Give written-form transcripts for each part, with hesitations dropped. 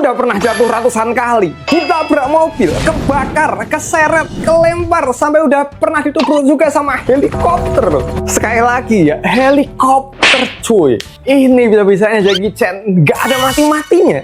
udah pernah jatuh ratusan kali, ditabrak mobil, kebakar, keseret, kelempar, sampai udah pernah ditubruk juga sama helikopter loh. Sekali lagi ya, helikopter cuy. Ini bisa-bisanya Jackie Chan nggak ada mati-matinya.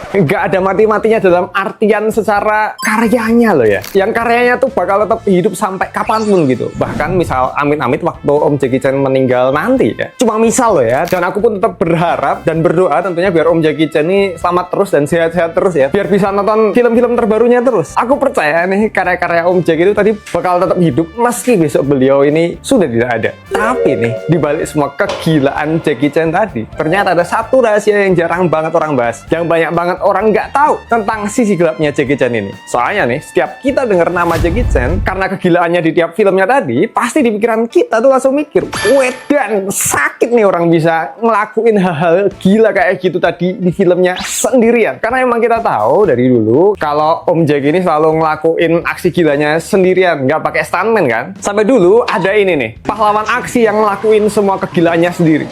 Nggak ada mati-matinya dalam artian secara karyanya loh ya. Yang karyanya tuh bakal tetap hidup sampai kapanpun gitu. Bahkan misal amit-amit waktu Om Jackie Chan meninggal nanti ya. Cuma misal loh ya. Dan aku pun tetap berharap dan berdoa tentunya biar Om Jackie Chan ini selamat terus dan sehat-sehat terus ya. Biar bisa nonton film-film terbarunya terus. Aku percaya nih karya-karya Om Jackie itu tadi bakal tetap hidup meski besok beliau ini sudah tidak ada. Tapi nih dibalik semua kegilaan Jackie Chan tadi, ternyata ada satu rahasia yang jarang banget orang bahas, yang banyak banget orang nggak tahu tentang sisi gelapnya Jackie Chan ini. Soalnya nih, setiap kita dengar nama Jackie Chan, karena kegilaannya di tiap filmnya tadi, pasti di pikiran kita tuh langsung mikir, wedan, sakit nih orang bisa ngelakuin hal-hal gila kayak gitu tadi di filmnya sendirian. Karena emang kita tahu dari dulu, kalau Om Jackie ini selalu ngelakuin aksi gilanya sendirian, nggak pakai stuntman kan? Sampai dulu ada ini nih, pahlawan aksi yang ngelakuin semua kegilaannya sendiri.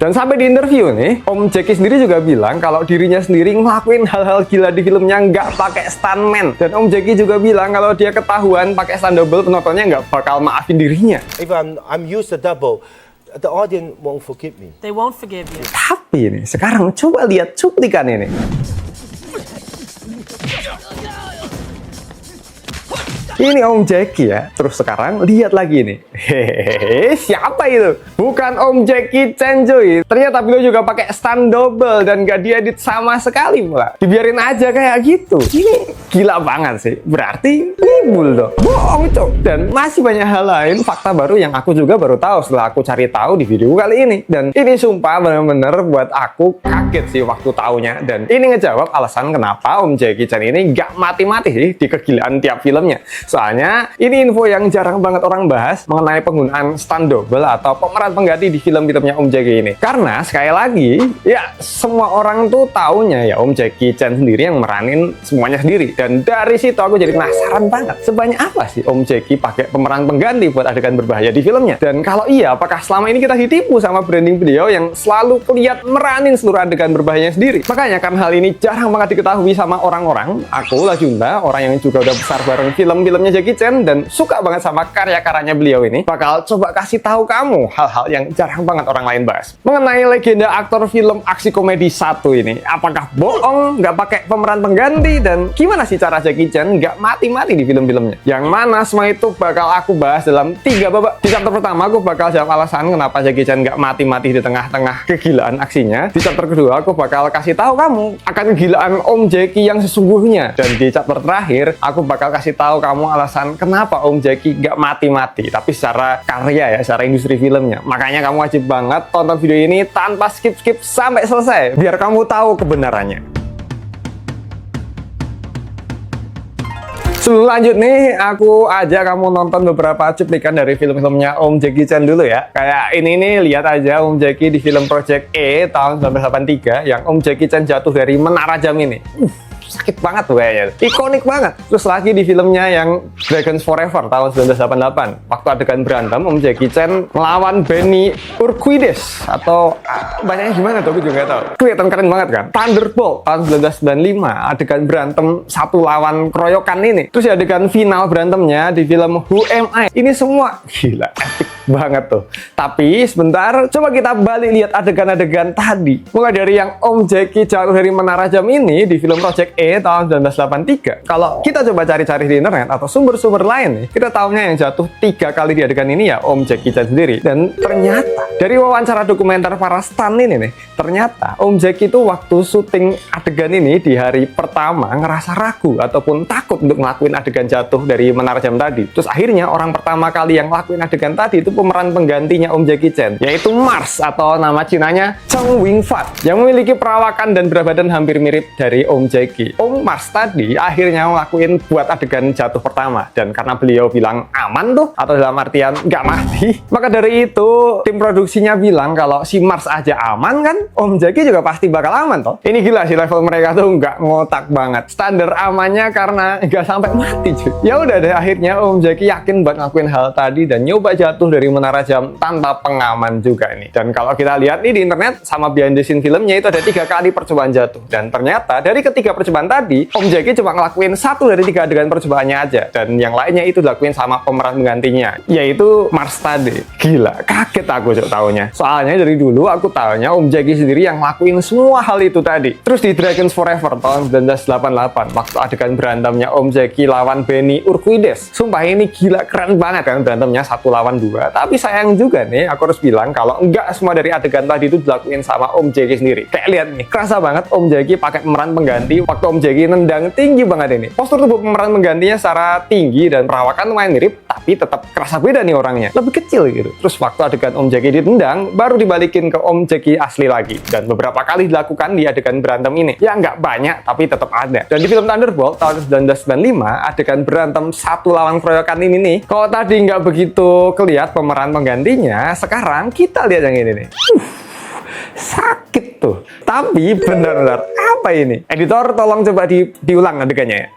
Dan sampai di interview nih, Om Jackie sendiri juga bilang kalau dirinya sendiri ngelakuin hal-hal gila di filmnya nggak pakai stuntman. Dan Om Jackie juga bilang kalau dia ketahuan pakai stunt double, penontonnya nggak bakal maafin dirinya. If I'm used a double, the audience won't forgive me. They won't forgive you. Tapi nih, sekarang coba lihat cuplikan ini. Ini Om Jackie ya. Terus sekarang lihat lagi nih. Hehehe, siapa itu? Bukan Om Jackie Chan cuy. Ternyata beliau juga pakai stunt double dan gak diedit sama sekali pula. Dibiarin aja kayak gitu. Ini gila banget sih. Berarti ngibul dong. Bohong itu. Dan masih banyak hal lain, fakta baru yang aku juga baru tahu setelah aku cari tahu di video kali ini. Dan ini sumpah bener-bener buat aku kaget sih waktu taunya. Dan ini ngejawab alasan kenapa Om Jackie Chan ini gak mati-mati sih di kegilaan tiap filmnya. Soalnya ini info yang jarang banget orang bahas mengenai penggunaan stunt double atau pemeran pengganti di film-filmnya Om Jackie ini. Karena sekali lagi, ya semua orang tuh taunya ya Om Jackie Chan sendiri yang meranin semuanya sendiri. Dan dari situ aku jadi penasaran banget, sebanyak apa sih Om Jackie pakai pemeran pengganti buat adegan berbahaya di filmnya? Dan kalau iya, apakah selama ini kita ditipu sama branding beliau yang selalu kelihatan meranin seluruh adegan berbahayanya sendiri? Makanya kan hal ini jarang banget diketahui sama orang-orang. Aku Lajunda, orang yang juga udah besar bareng film-filmnya Jackie Chan dan suka banget sama karya-karyanya beliau ini, bakal coba kasih tahu kamu hal-hal yang jarang banget orang lain bahas mengenai legenda aktor film aksi komedi satu ini. Apakah bohong, nggak pakai pemeran pengganti, dan gimana sih cara Jackie Chan nggak mati-mati di film-filmnya? Yang mana semua itu bakal aku bahas dalam 3 babak. Di chapter pertama aku bakal jawab alasan kenapa Jackie Chan nggak mati-mati di tengah-tengah kegilaan aksinya. Di chapter kedua aku bakal kasih tahu kamu akan kegilaan Om Jackie yang sesungguhnya. Dan di chapter terakhir aku bakal kasih tahu kamu alasan kenapa Om Jackie gak mati-mati tapi secara karya ya, secara industri filmnya. Makanya kamu wajib banget tonton video ini tanpa skip-skip sampai selesai biar kamu tahu kebenarannya. Sebelum lanjut nih, aku ajak kamu nonton beberapa cuplikan dari film-filmnya Om Jackie Chan dulu ya. Kayak ini nih, lihat aja Om Jackie di film Project E tahun 1983 yang Om Jackie Chan jatuh dari menara jam ini. Sakit banget tuh kayaknya, ikonik banget. Terus lagi di filmnya yang Dragons Forever tahun 1988, waktu adegan berantem Om Jackie Chan melawan Benny Urquidez atau bacanya gimana tuh aku juga nggak tahu. Kelihatan keren banget kan. Thunderbolt tahun 1995, adegan berantem satu lawan keroyokan ini. Terus adegan final berantemnya di film Who Am I, ini semua gila epic banget tuh. Tapi sebentar, coba kita balik lihat adegan-adegan tadi. Mulai dari yang Om Jackie jatuh dari menara jam ini di film Project E tahun 1983. Kalau kita coba cari-cari di internet atau sumber-sumber lain nih, kita tahunya yang jatuh 3 kali di adegan ini ya Om Jackie Chan sendiri. Dan ternyata dari wawancara dokumenter para stunt ini nih, ternyata Om Jackie itu waktu syuting adegan ini di hari pertama ngerasa ragu ataupun takut untuk ngelakuin adegan jatuh dari menara jam tadi. Terus akhirnya orang pertama kali yang ngelakuin adegan tadi itu pemeran penggantinya Om Jackie Chan, yaitu Mars atau nama Cinanya Chong Wing Fat, yang memiliki perawakan dan berat badan hampir mirip dari Om Jackie. Om Mars tadi akhirnya ngelakuin buat adegan jatuh pertama, dan karena beliau bilang aman tuh, atau dalam artian nggak mati, maka dari itu tim produksinya bilang kalau si Mars aja aman kan, Om Jackie juga pasti bakal aman toh. Ini gila sih, level mereka tuh nggak ngotak banget. Standar amannya karena nggak sampai mati cuy. Ya udah deh, akhirnya Om Jackie yakin buat ngelakuin hal tadi dan nyoba jatuh dari dari menara jam tanpa pengaman juga nih. Dan kalau kita lihat nih di internet sama behind the scene filmnya itu ada 3 kali percobaan jatuh. Dan ternyata dari ketiga percobaan tadi, Om Jackie cuma ngelakuin 1 dari 3 adegan percobaannya aja. Dan yang lainnya itu dilakuin sama pemeran penggantinya, yaitu Mars tadi. Gila, kaget aku taunya. Soalnya dari dulu aku taunya Om Jackie sendiri yang ngelakuin semua hal itu tadi. Terus di Dragons Forever tahun 1988, waktu adegan berantemnya Om Jackie lawan Benny Urquidez. Sumpah ini gila keren banget kan berantemnya 1 lawan 2. Tapi sayang juga nih, aku harus bilang kalau enggak semua dari adegan tadi itu dilakuin sama Om Jackie sendiri. Kayak lihat nih, kerasa banget Om Jackie pakai pemeran pengganti waktu Om Jackie nendang tinggi banget ini. Postur tubuh pemeran penggantinya secara tinggi dan perawakan lumayan mirip, tapi tetap kerasa beda nih orangnya. Lebih kecil gitu. Terus waktu adegan Om Jackie ditendang, baru dibalikin ke Om Jackie asli lagi. Dan beberapa kali dilakukan di adegan berantem ini. Ya nggak banyak, tapi tetap ada. Dan di film Thunderbolt tahun 1995, adegan berantem 1 lawan keroyokan ini nih, kalau tadi nggak begitu kelihatan pemeran penggantinya, sekarang kita lihat yang ini nih. Sakit tuh. Tapi benar-benar apa ini? Editor tolong coba diulang adegannya ya.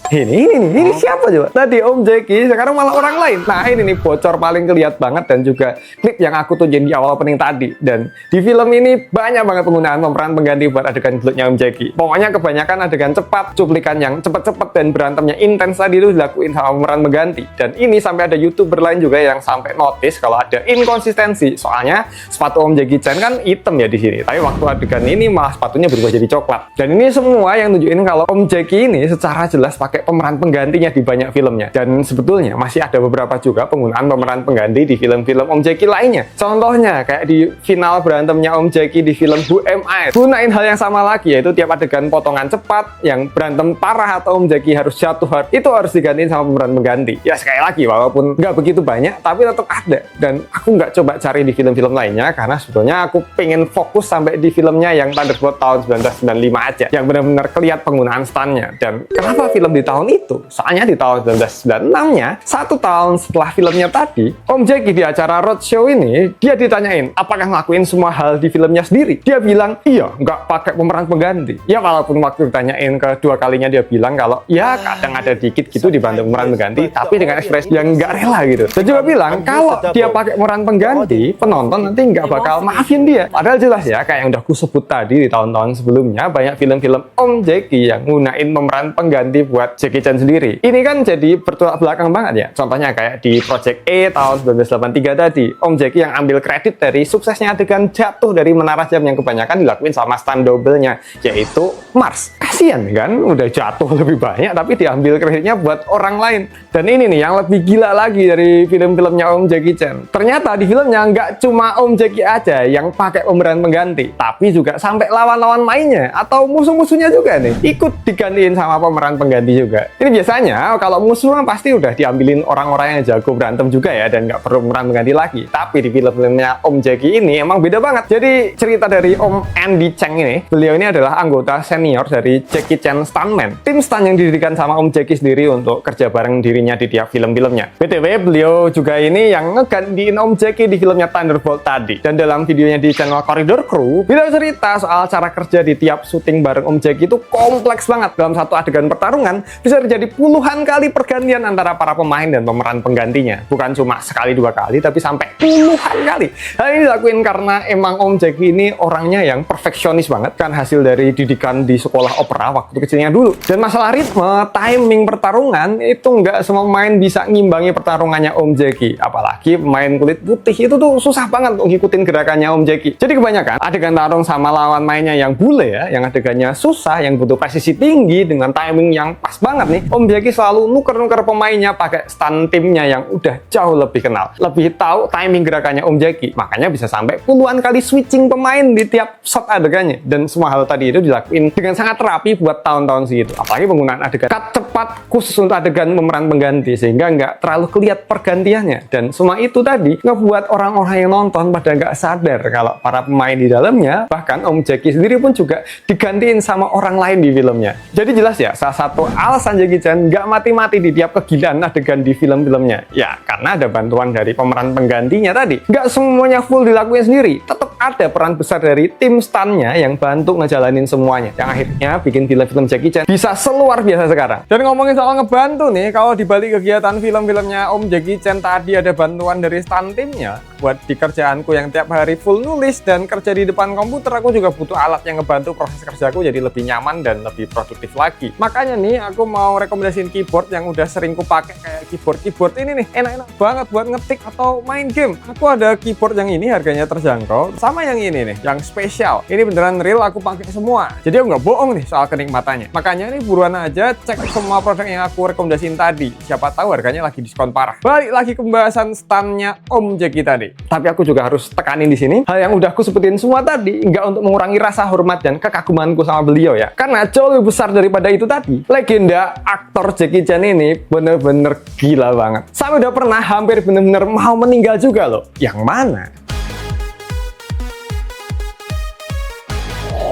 Ini siapa coba? Tadi Om Jackie, sekarang malah orang lain. Nah ini nih bocor paling kelihatan banget dan juga klip yang aku tunjukin di awal opening tadi. Dan di film ini banyak banget penggunaan pemeran pengganti buat adegan gelutnya Om Jackie. Pokoknya kebanyakan adegan cepat, cuplikan yang cepet-cepet dan berantemnya intens tadi itu dilakuin sama pemeran pengganti. Dan ini sampai ada YouTuber lain juga yang sampai notice kalau ada inkonsistensi. Soalnya sepatu Om Jackie Chan kan hitam ya di sini. Tapi waktu adegan ini malah sepatunya berubah jadi coklat. Dan ini semua yang nunjukin kalau Om Jackie ini secara jelas pakai pemeran penggantinya di banyak filmnya. Dan sebetulnya masih ada beberapa juga penggunaan pemeran pengganti di film-film Om Jackie lainnya. Contohnya kayak di final berantemnya Om Jackie di film Who Am I, gunain hal yang sama lagi, yaitu tiap adegan potongan cepat yang berantem parah atau Om Jackie harus jatuh hard, itu harus digantiin sama pemeran pengganti. Ya sekali lagi, walaupun nggak begitu banyak, tapi tetap ada. Dan aku nggak coba cari di film-film lainnya, karena sebetulnya aku pengen fokus sampai di filmnya yang Thunderbolt tahun 1995 aja, yang benar-benar kelihatan penggunaan stunnya. Dan kenapa film di tahun itu? Soalnya di tahun 1996-nya, 1 tahun setelah filmnya tadi, Om Jackie di acara roadshow ini, dia ditanyain apakah ngelakuin semua hal di filmnya sendiri. Dia bilang, iya, nggak pakai pemeran pengganti. Ya walaupun waktu ditanyain kedua kalinya dia bilang kalau ya kadang ada dikit gitu dibantu pemeran pengganti, tapi dengan ekspresi yang nggak rela gitu. Dan juga bilang kalau dia pakai pemeran pengganti, penonton nanti nggak bakal maafin dia. Padahal jelas ya, kayak yang udah aku sebut tadi di tahun-tahun sebelumnya, banyak film-film Om Jackie yang gunain pemeran pengganti buat Jackie Chan sendiri. Ini kan jadi bertolak belakang banget ya. Contohnya kayak di Project A tahun 1983 tadi, Om Jackie yang ambil kredit dari suksesnya adegan jatuh dari menara jam yang kebanyakan dilakuin sama stunt double-nya, yaitu Mars. Kasian kan, udah jatuh lebih banyak tapi diambil kreditnya buat orang lain. Dan ini nih yang lebih gila lagi dari film-filmnya Om Jackie Chan. Ternyata di filmnya nggak cuma Om Jackie aja yang pakai pemeran pengganti, tapi juga sampai lawan-lawan mainnya atau musuh-musuhnya juga nih ikut digantiin sama pemeran pengganti juga. Ini biasanya kalau musuh kan pasti udah diambilin orang-orang yang jago berantem juga ya, dan nggak perlu pemeran pengganti lagi. Tapi di film-filmnya Om Jackie ini emang beda banget. Jadi cerita dari Om Andy Cheng ini, beliau ini adalah anggota senior dari Jackie Chan Stuntman, tim stunt yang didirikan sama Om Jackie sendiri untuk kerja bareng dirinya di tiap film-filmnya. BTW beliau juga ini yang ngegantiin Om Jackie di filmnya Thunderbolt tadi. Dan dalam videonya di channel Corridor Crew, beliau cerita soal cara kerja di tiap syuting bareng Om Jackie itu kompleks banget. Dalam satu adegan pertarungan bisa terjadi puluhan kali pergantian antara para pemain dan pemeran penggantinya. Bukan cuma sekali 2 kali, tapi sampai puluhan kali. Hal ini dilakuin karena emang Om Jackie ini orangnya yang perfeksionis banget, kan hasil dari didikan di sekolah opera waktu kecilnya dulu. Dan masalah ritme, timing pertarungan, itu nggak semua pemain bisa ngimbangi pertarungannya Om Jackie. Apalagi pemain kulit putih itu tuh susah banget untuk ngikutin gerakannya Om Jackie. Jadi kebanyakan adegan tarung sama lawan mainnya yang bule ya, yang adegannya susah, yang butuh presisi tinggi dengan timing yang pas banget nih, Om Jackie selalu nuker-nuker pemainnya pakai stunt timnya yang udah jauh lebih kenal, lebih tahu timing gerakannya Om Jackie. Makanya bisa sampai puluhan kali switching pemain di tiap shot adegannya. Dan semua hal tadi itu dilakuin dengan sangat rapi buat tahun-tahun segitu. Apalagi penggunaan adegan cut cepat khusus untuk adegan pemeran pengganti, sehingga nggak terlalu kelihatan pergantiannya. Dan semua itu tadi ngebuat orang-orang yang nonton pada nggak sadar kalau para pemain di dalamnya, bahkan Om Jackie sendiri pun juga digantiin sama orang lain di filmnya. Jadi jelas ya, salah satu alasan Jackie Chan nggak mati-mati di tiap kegilaan adegan di film-filmnya? Ya, karena ada bantuan dari pemeran penggantinya tadi. Nggak semuanya full dilakuin sendiri. Tetap ada peran besar dari tim stuntnya yang bantu ngejalanin semuanya. Yang akhirnya bikin film-film Jackie Chan bisa seluar biasa sekarang. Dan ngomongin soal ngebantu nih, kalau dibalik kegiatan film-filmnya Om Jackie Chan tadi ada bantuan dari stunt timnya. Buat di kerjaanku yang tiap hari full nulis dan kerja di depan komputer, aku juga butuh alat yang ngebantu proses kerjaku jadi lebih nyaman dan lebih produktif lagi. Makanya nih, aku mau rekomendasiin keyboard yang udah sering ku pakai, kayak keyboard ini nih, enak-enak banget buat ngetik atau main game. Aku ada keyboard yang ini harganya terjangkau, sama yang ini nih, yang spesial. Ini beneran real, aku pakai semua. Jadi aku nggak bohong nih soal kenikmatannya. Makanya nih buruan aja cek semua produk yang aku rekomendasiin tadi. Siapa tahu harganya lagi diskon parah. Balik lagi ke pembahasan stand-nya Om Jackie tadi. Tapi aku juga harus tekanin di sini hal yang udah aku sebutin semua tadi, nggak untuk mengurangi rasa hormat dan kekagumanku sama beliau ya. Karena jauh lebih besar daripada itu tadi, legenda aktor Jackie Chan ini bener-bener gila banget. Sampai udah pernah hampir bener-bener mau meninggal juga loh. Yang mana?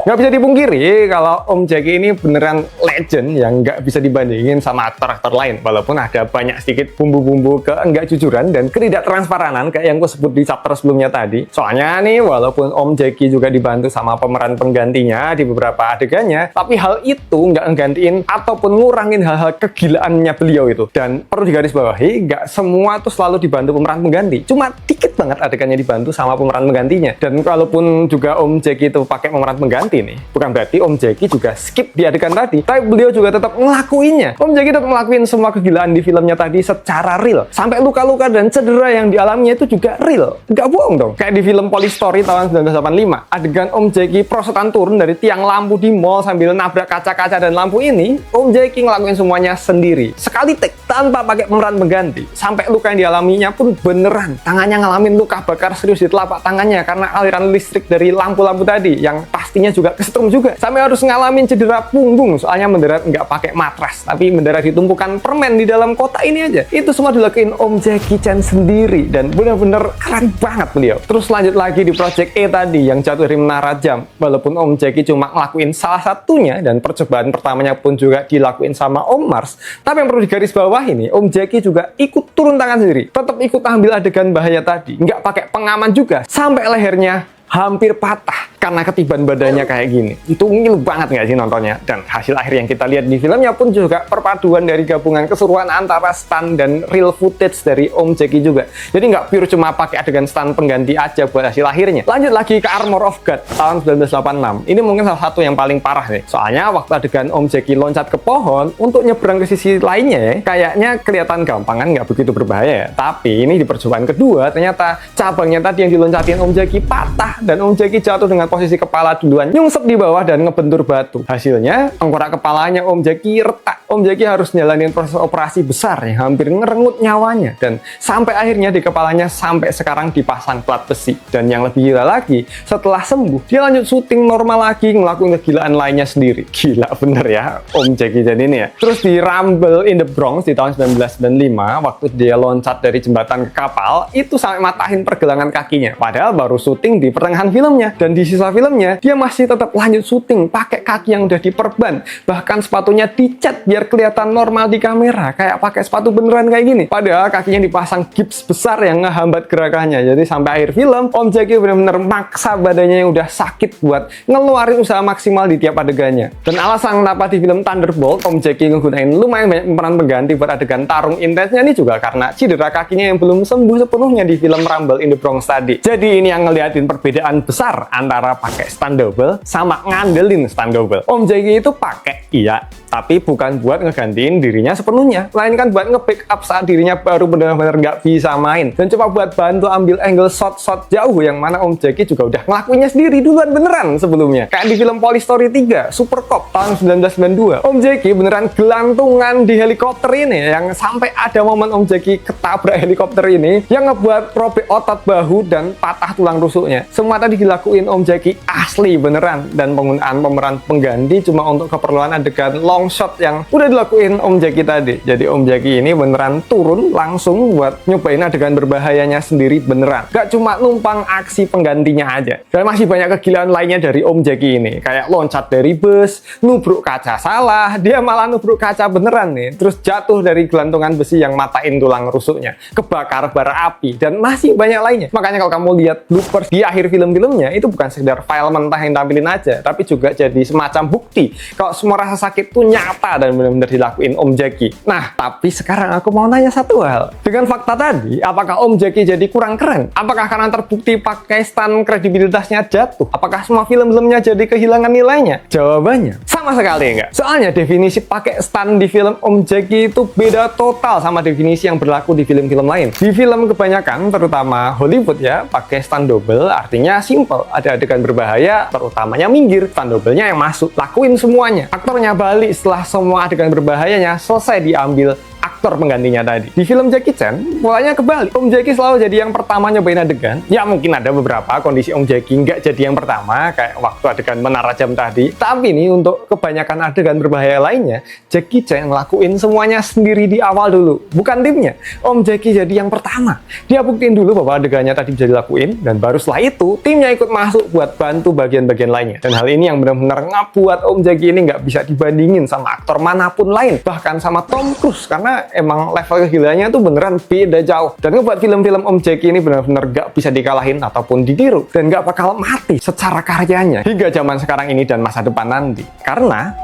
Nggak bisa dipungkiri kalau Om Jackie ini beneran legend yang nggak bisa dibandingin sama aktor-aktor lain. Walaupun ada banyak sedikit bumbu-bumbu jujuran dan ketidaktransparan kayak yang aku sebut di chapter sebelumnya tadi. Soalnya nih, walaupun Om Jackie juga dibantu sama pemeran penggantinya di beberapa adegannya, tapi hal itu nggak nggantiin ataupun ngurangin hal-hal kegilaannya beliau itu. Dan perlu digarisbawahi, nggak semua tuh selalu dibantu pemeran pengganti. Cuma dikit banget adegannya dibantu sama pemeran penggantinya. Dan walaupun juga Om Jackie itu pakai pemeran pengganti nih, bukan berarti Om Jackie juga skip di adegan tadi, tapi beliau juga tetap ngelakuinnya. Om Jackie tetap ngelakuin semua kegilaan di filmnya tadi secara real, sampai luka-luka dan cedera yang dialaminya itu juga real. Gak bohong dong. Kayak di film Police Story tahun 1985, adegan Om Jackie prosotan turun dari tiang lampu di mall sambil nabrak kaca-kaca dan lampu ini, Om Jackie ngelakuin semuanya sendiri, sekali take, tanpa pakai pemeran pengganti. Sampai luka yang dialaminya pun beneran, tangannya ngalamin luka bakar serius di telapak tangannya karena aliran listrik dari lampu-lampu tadi yang pastinya juga kesetrum juga. Sampai harus ngalamin cedera punggung soalnya mendarat nggak pakai matras, tapi mendarat di tumpukan permen di dalam kota ini aja. Itu semua dilakuin Om Jackie Chan sendiri dan bener-bener keren banget beliau. Terus lanjut lagi di Project E tadi yang jatuh dari menara jam. Walaupun Om Jackie cuma ngelakuin salah satunya dan percobaan pertamanya pun juga dilakuin sama Om Mars, tapi yang perlu digarisbawahi nih, Om Jackie juga ikut turun tangan sendiri. Tetap ikut ambil adegan bahaya tadi. Nggak pakai pengaman juga. Sampai lehernya hampir patah karena ketiban badannya kayak gini. Itu ngilu banget nggak sih nontonnya? Dan hasil akhir yang kita lihat di filmnya pun juga perpaduan dari gabungan keseruan antara stunt dan real footage dari Om Jackie juga. Jadi nggak pure cuma pakai adegan stunt pengganti aja buat hasil akhirnya. Lanjut lagi ke Armor of God tahun 1986. Ini mungkin salah satu yang paling parah nih. Soalnya waktu adegan Om Jackie loncat ke pohon untuk nyebrang ke sisi lainnya ya, kayaknya kelihatan gampang kan, nggak begitu berbahaya ya. Tapi ini di percobaan kedua ternyata cabangnya tadi yang diloncatin Om Jackie patah dan Om Jackie jatuh dengan posisi kepala duluan, nyungsep di bawah dan ngebentur batu. Hasilnya, tengkorak kepalanya Om Jackie retak. Om Jackie harus jalanin proses operasi besar yang hampir ngerengut nyawanya. Dan sampai akhirnya di kepalanya sampai sekarang dipasang plat besi. Dan yang lebih gila lagi, setelah sembuh, dia lanjut syuting normal lagi, ngelakuin kegilaan lainnya sendiri. Gila bener ya, Om Jackie Chan ini ya. Terus di Rumble in the Bronx di tahun 1995, waktu dia loncat dari jembatan ke kapal, itu sampai matahin pergelangan kakinya. Padahal baru syuting di pertengahan filmnya. Dan di sisa filmnya, dia masih tetap lanjut syuting pakai kaki yang udah diperban. Bahkan sepatunya dicat biar kelihatan normal di kamera, kayak pakai sepatu beneran kayak gini. Padahal kakinya dipasang gips besar yang ngehambat gerakannya. Jadi sampai akhir film, Om Jackie bener-bener maksa badannya yang udah sakit buat ngeluarin usaha maksimal di tiap adegannya. Dan alasan kenapa di film Thunderbolt, Om Jackie ngegunain lumayan banyak pemeran pengganti buat adegan tarung intensnya ini juga karena cedera kakinya yang belum sembuh sepenuhnya di film Rumble in the Bronx tadi. Jadi ini yang ngeliatin perbedaan besar antara pakai stunt double sama ngandelin stunt double. Om Jackie itu pakai, iya, tapi bukan buat ngegantiin dirinya sepenuhnya, melainkan buat nge-backup saat dirinya baru benar-benar nggak bisa main, dan coba buat bantu ambil angle shot-shot jauh yang mana Om Jackie juga udah ngelakuinnya sendiri duluan beneran sebelumnya. Kayak di film Police Story 3, Super Cop tahun 1992, Om Jackie beneran gelantungan di helikopter ini, yang sampai ada momen Om Jackie ketabrak helikopter ini yang ngebuat robek otot bahu dan patah tulang rusuknya. Semua tadi dilakuin Om Jackie asli beneran, dan penggunaan pemeran pengganti cuma untuk keperluan adegan long shot yang udah dilakuin Om Jackie tadi. Jadi Om Jackie ini beneran turun langsung buat nyobain adegan berbahayanya sendiri beneran. Gak cuma numpang aksi penggantinya aja. Dan masih banyak kegilaan lainnya dari Om Jackie ini. Kayak loncat dari bus, nubruk kaca salah, dia malah nubruk kaca beneran nih. Terus jatuh dari gelantungan besi yang matain tulang rusuknya. Kebakar bara api, dan masih banyak lainnya. Makanya kalau kamu lihat bloopers di akhir film-filmnya, itu bukan sekedar file mentah yang tampilin aja, tapi juga jadi semacam bukti kalau semua rasa sakit tuh nyata dan benar-benar dilakuin Om Jackie. Nah, tapi sekarang aku mau nanya satu hal. Dengan fakta tadi, apakah Om Jackie jadi kurang keren? Apakah karena terbukti pakai stand kredibilitasnya jatuh? Apakah semua film-filmnya jadi kehilangan nilainya? Jawabannya, sama sekali enggak. Soalnya definisi pakai stand di film Om Jackie itu beda total sama definisi yang berlaku di film-film lain. Di film kebanyakan, terutama Hollywood ya, pakai stand double artinya simple. Ada adegan berbahaya, terutamanya minggir, stand double-nya yang masuk, lakuin semuanya. Aktornya balik setelah semua adegan berbahayanya selesai diambil aktor penggantinya tadi. Di film Jackie Chan, polanya kebalik. Om Jackie selalu jadi yang pertama nyobain adegan. Ya mungkin ada beberapa kondisi Om Jackie nggak jadi yang pertama, kayak waktu adegan menara jam tadi. Tapi nih, untuk kebanyakan adegan berbahaya lainnya, Jackie Chan ngelakuin semuanya sendiri di awal dulu. Bukan timnya. Om Jackie jadi yang pertama. Dia buktiin dulu bahwa adegannya tadi bisa dilakuin, dan baru setelah itu, timnya ikut masuk buat bantu bagian-bagian lainnya. Dan hal ini yang benar-benar ngebuat Om Jackie ini nggak bisa dibandingin sama aktor manapun lain. Bahkan sama Tom Cruise, karena emang level kegilaannya tuh beneran beda jauh. Dan ngebuat film-film Om Jackie ini benar-benar gak bisa dikalahin ataupun ditiru. Dan gak bakal mati secara karyanya hingga zaman sekarang ini dan masa depan nanti. Karena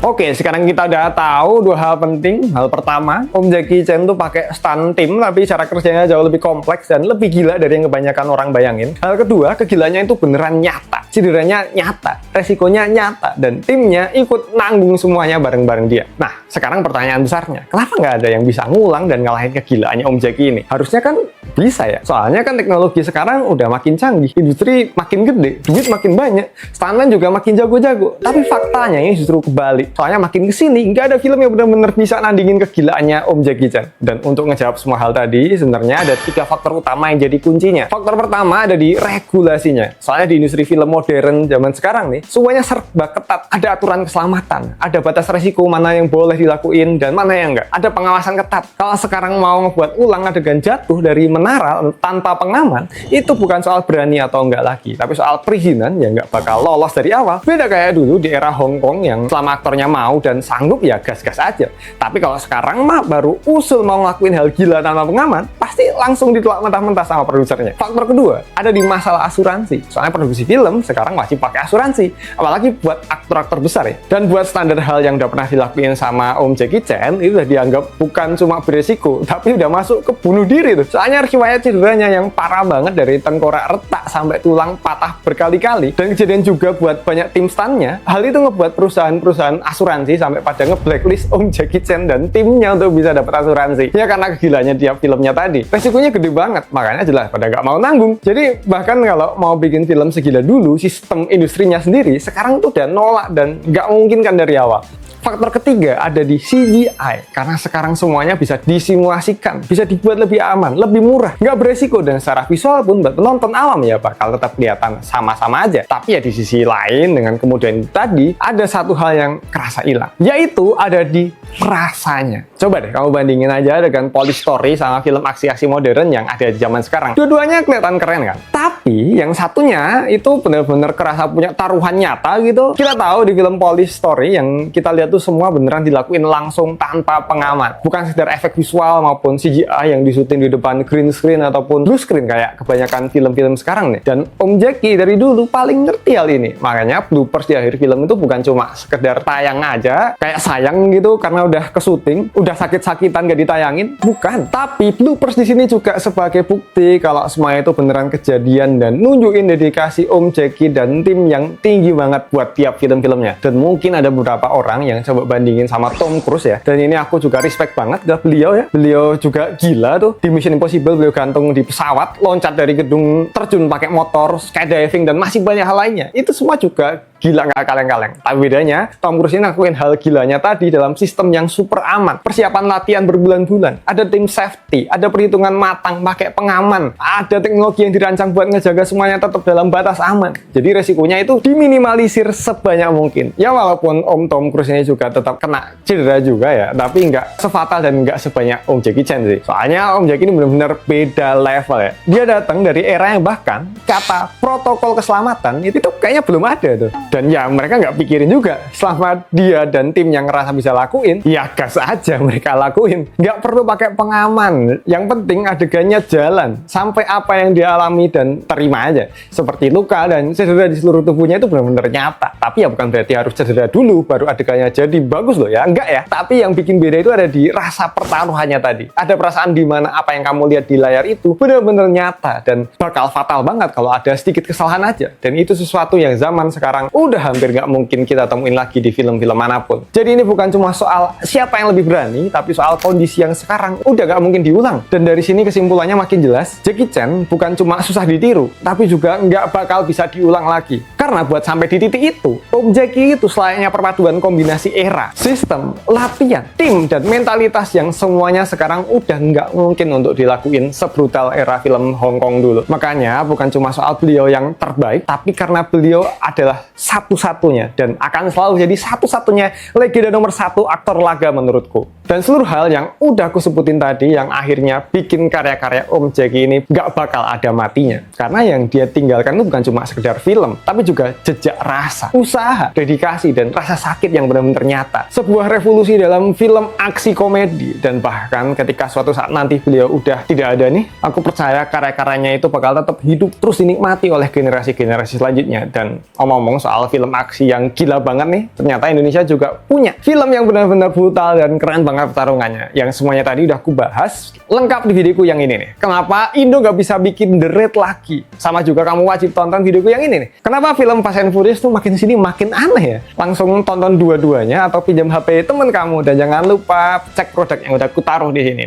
oke, sekarang kita udah tahu dua hal penting. Hal pertama, Om Jackie Chan tuh pakai stunt tim, tapi cara kerjanya jauh lebih kompleks dan lebih gila dari yang kebanyakan orang bayangin. Hal kedua, kegilaannya itu beneran nyata. Cederanya nyata, resikonya nyata, dan timnya ikut nanggung semuanya bareng-bareng dia. Nah, sekarang pertanyaan besarnya, kenapa nggak ada yang bisa ngulang dan ngalahin kegilaannya Om Jackie ini? Harusnya kan bisa ya. Soalnya kan teknologi sekarang udah makin canggih, industri makin gede, duit makin banyak, stuntman juga makin jago-jago. Tapi faktanya ini justru kebalik. Soalnya makin kesini, nggak ada film yang benar-benar bisa nandingin kegilaannya Om Jackie Chan. Dan untuk ngejawab semua hal tadi, sebenarnya ada 3 faktor utama yang jadi kuncinya. Faktor pertama ada di regulasinya. Soalnya di industri film modern zaman sekarang nih, semuanya serba ketat. Ada aturan keselamatan, ada batas resiko mana yang boleh dilakuin dan mana yang nggak. Ada pengawasan ketat. Kalau sekarang mau ngebuat ulang adegan jatuh dari menara tanpa pengaman, itu bukan soal berani atau enggak lagi, tapi soal perizinan yang nggak bakal lolos dari awal. Beda kayak dulu di era Hong Kong yang selama aktornya mau dan sanggup ya gas-gas aja. Tapi kalau sekarang mah baru usul mau ngelakuin hal gila tanpa pengaman, pasti langsung ditolak mentah-mentah sama produsernya. Faktor kedua ada di masalah asuransi. Soalnya produksi film sekarang wajib pakai asuransi, apalagi buat aktor-aktor besar ya. Dan buat standar hal yang udah pernah dilakuin sama Om Jackie Chan, itu udah dianggap bukan cuma beresiko, tapi udah masuk ke bunuh diri tuh. Soalnya riwayat cederanya yang parah banget, dari tengkorak retak sampai tulang patah berkali-kali. Dan kejadian juga buat banyak tim stuntnya. Hal itu ngebuat perusahaan-perusahaan asuransi sampai pada nge-blacklist Om Jackie Chan dan timnya untuk bisa dapat asuransi. Ya karena kegilaannya tiap filmnya tadi. Resikonya gede banget, makanya jelas pada nggak mau nanggung. Jadi bahkan kalau mau bikin film segila dulu, sistem industrinya sendiri sekarang tuh udah nolak dan nggak memungkinkan dari awal. Faktor ketiga ada di CGI, karena sekarang semuanya bisa disimulasikan, bisa dibuat lebih aman, lebih murah, nggak beresiko, dan secara visual pun buat penonton awam ya bakal tetap kelihatan sama-sama aja. Tapi ya di sisi lain, dengan kemudian itu tadi, ada satu hal yang kerasa hilang, yaitu ada di rasanya. Coba deh kamu bandingin aja dengan Police Story sama film aksi-aksi modern yang ada di zaman sekarang. Dua-duanya kelihatan keren kan? Tapi yang satunya itu benar-benar kerasa punya taruhan nyata gitu. Kita tahu di film Police Story yang kita lihat tuh semua beneran dilakuin langsung tanpa pengaman. Bukan sekedar efek visual maupun CGI yang disuting di depan green screen ataupun blue screen kayak kebanyakan film-film sekarang nih. Dan Om Jackie dari dulu paling ngerti hal ini. Makanya bloopers di akhir film itu bukan cuma sekedar tayang aja, kayak sayang gitu karena udah ke syuting, udah sakit-sakitan gak ditayangin. Bukan. Tapi bloopers di sini juga sebagai bukti kalau semua itu beneran kejadian dan nunjukin dedikasi Om Jackie dan tim yang tinggi banget buat tiap film-filmnya. Dan mungkin ada beberapa orang yang coba bandingin sama Tom Cruise ya. Dan ini aku juga respect banget ke beliau ya. Beliau juga gila tuh. Di Mission Impossible beliau gantung di pesawat, loncat dari gedung, terjun pakai motor, skydiving, dan masih banyak hal lainnya. Itu semua juga gila nggak kaleng-kaleng. Tapi bedanya, Tom Cruise ini ngelakuin hal gilanya tadi dalam sistem yang super aman. Persiapan latihan berbulan-bulan, ada tim safety, ada perhitungan matang pakai pengaman, ada teknologi yang dirancang buat ngejaga semuanya tetap dalam batas aman. Jadi resikonya itu diminimalisir sebanyak mungkin. Ya walaupun Om Tom Cruise ini juga tetap kena cedera juga ya, tapi nggak sefatal dan nggak sebanyak Om Jackie Chan sih. Soalnya Om Jackie ini benar-benar beda level ya. Dia datang dari era yang bahkan kata protokol keselamatan itu tuh kayaknya belum ada tuh. Dan ya mereka nggak pikirin juga, selama dia dan tim yang ngerasa bisa lakuin, ya gas aja mereka lakuin. Nggak perlu pakai pengaman, yang penting adegannya jalan sampai apa yang dia alami dan terima aja. Seperti luka dan cedera di seluruh tubuhnya itu benar-benar nyata. Tapi ya bukan berarti harus cedera dulu baru adegannya jadi bagus loh ya, enggak ya. Tapi yang bikin beda itu ada di rasa pertaruhannya tadi. Ada perasaan di mana apa yang kamu lihat di layar itu benar-benar nyata dan bakal fatal banget kalau ada sedikit kesalahan aja. Dan itu sesuatu yang zaman sekarang udah hampir nggak mungkin kita temuin lagi di film-film manapun. Jadi ini bukan cuma soal siapa yang lebih berani, tapi soal kondisi yang sekarang udah nggak mungkin diulang. Dan dari sini kesimpulannya makin jelas, Jackie Chan bukan cuma susah ditiru, tapi juga nggak bakal bisa diulang lagi. Karena buat sampai di titik itu, Om Jackie itu selayaknya perpaduan kombinasi era, sistem, latihan, tim, dan mentalitas yang semuanya sekarang udah nggak mungkin untuk dilakuin sebrutal era film Hong Kong dulu. Makanya bukan cuma soal beliau yang terbaik, tapi karena beliau adalah satu-satunya dan akan selalu jadi satu-satunya legenda nomor satu aktor laga menurutku. Dan seluruh hal yang udah aku sebutin tadi yang akhirnya bikin karya-karya Om Jackie ini gak bakal ada matinya. Karena yang dia tinggalkan itu bukan cuma sekedar film, tapi juga jejak rasa, usaha, dedikasi, dan rasa sakit yang benar-benar nyata. Sebuah revolusi dalam film aksi komedi. Dan bahkan ketika suatu saat nanti beliau udah tidak ada nih, aku percaya karya-karyanya itu bakal tetap hidup terus dinikmati oleh generasi-generasi selanjutnya. Dan omong-omong soal film aksi yang gila banget nih, ternyata Indonesia juga punya film yang benar-benar brutal dan keren banget pertarungannya. Yang semuanya tadi udah aku bahas lengkap di videoku yang ini nih. Kenapa Indo nggak bisa bikin The Raid lagi? Sama juga kamu wajib tonton videoku yang ini nih. Kenapa film Fast and Furious tuh makin sini makin aneh ya? Langsung tonton dua-duanya atau pinjam HP temen kamu. Dan jangan lupa cek produk yang udah aku taruh di sini nih.